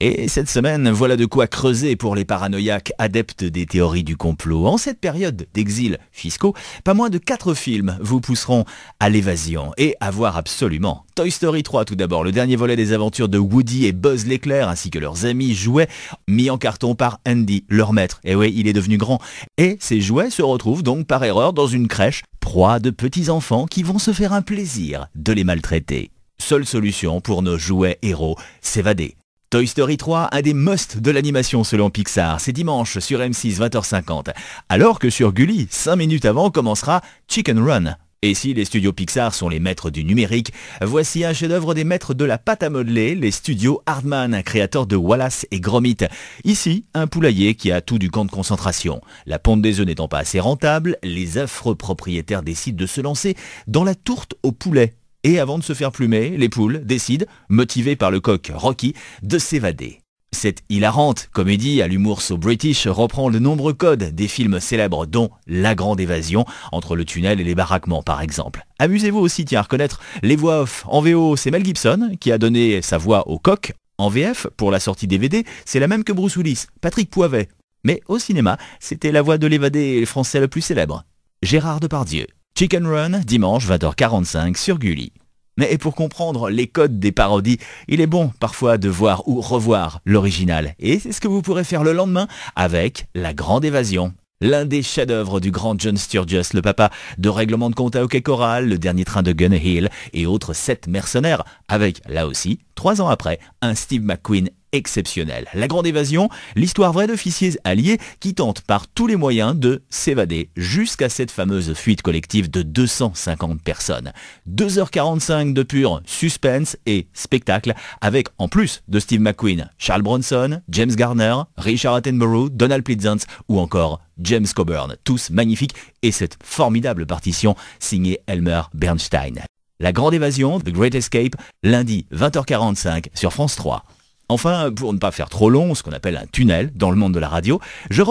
Et cette semaine, voilà de quoi creuser pour les paranoïaques adeptes des théories du complot. En cette période d'exil fiscaux, pas moins de 4 films vous pousseront à l'évasion et à voir absolument. Toy Story 3 tout d'abord, le dernier volet des aventures de Woody et Buzz l'éclair ainsi que leurs amis jouets mis en carton par Andy, leur maître. Et oui, il est devenu grand. Et ces jouets se retrouvent donc par erreur dans une crèche, proie de petits enfants qui vont se faire un plaisir de les maltraiter. Seule solution pour nos jouets héros, s'évader. Toy Story 3, un des musts de l'animation selon Pixar, c'est dimanche sur M6 20h50, alors que sur Gulli, 5 minutes avant, commencera Chicken Run. Et si les studios Pixar sont les maîtres du numérique, voici un chef-d'œuvre des maîtres de la pâte à modeler, les studios Hardman, créateurs de Wallace et Gromit. Ici, un poulailler qui a tout du camp de concentration. La ponte des œufs n'étant pas assez rentable, les affreux propriétaires décident de se lancer dans la tourte au poulet. Et avant de se faire plumer, les poules décident, motivées par le coq Rocky, de s'évader. Cette hilarante comédie à l'humour so british reprend de nombreux codes des films célèbres dont La Grande Évasion, entre le tunnel et les baraquements par exemple. Amusez-vous aussi à reconnaître les voix off. En VO, c'est Mel Gibson qui a donné sa voix au coq. En VF, pour la sortie DVD, c'est la même que Bruce Willis, Patrick Poivet. Mais au cinéma, c'était la voix de l'évadé français le plus célèbre, Gérard Depardieu. Chicken Run, dimanche 20h45 sur Gulli. Mais pour comprendre les codes des parodies, il est bon parfois de voir ou revoir l'original. Et c'est ce que vous pourrez faire le lendemain avec La Grande Évasion. L'un des chefs-d'œuvre du grand John Sturges, le papa de Règlement de compte à Hockey Choral, Le Dernier Train de Gun Hill et autres 7 mercenaires, avec, là aussi, 3 ans après, un Steve McQueen exceptionnel. La Grande Évasion, l'histoire vraie d'officiers alliés qui tentent par tous les moyens de s'évader jusqu'à cette fameuse fuite collective de 250 personnes. 2h45 de pur suspense et spectacle avec, en plus de Steve McQueen, Charles Bronson, James Garner, Richard Attenborough, Donald Pleasance ou encore James Coburn. Tous magnifiques et cette formidable partition signée Elmer Bernstein. La Grande Évasion, The Great Escape, lundi 20h45 sur France 3. Enfin, pour ne pas faire trop long, ce qu'on appelle un tunnel dans le monde de la radio, je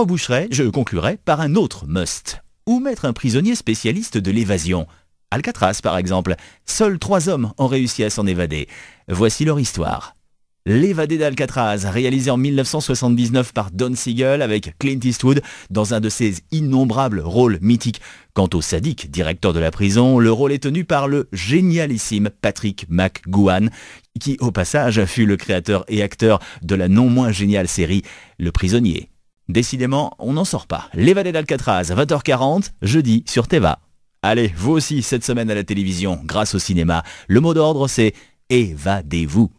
conclurai par un autre must. Où mettre un prisonnier spécialiste de l'évasion ? Alcatraz par exemple. Seuls 3 hommes ont réussi à s'en évader. Voici leur histoire. L'évadé d'Alcatraz, réalisé en 1979 par Don Siegel avec Clint Eastwood dans un de ses innombrables rôles mythiques. Quant au sadique directeur de la prison, le rôle est tenu par le génialissime Patrick McGoohan, qui au passage fut le créateur et acteur de la non moins géniale série Le Prisonnier. Décidément, on n'en sort pas. L'évadé d'Alcatraz, 20h40, jeudi sur Teva. Allez, vous aussi cette semaine à la télévision, grâce au cinéma. Le mot d'ordre c'est « évadez-vous ».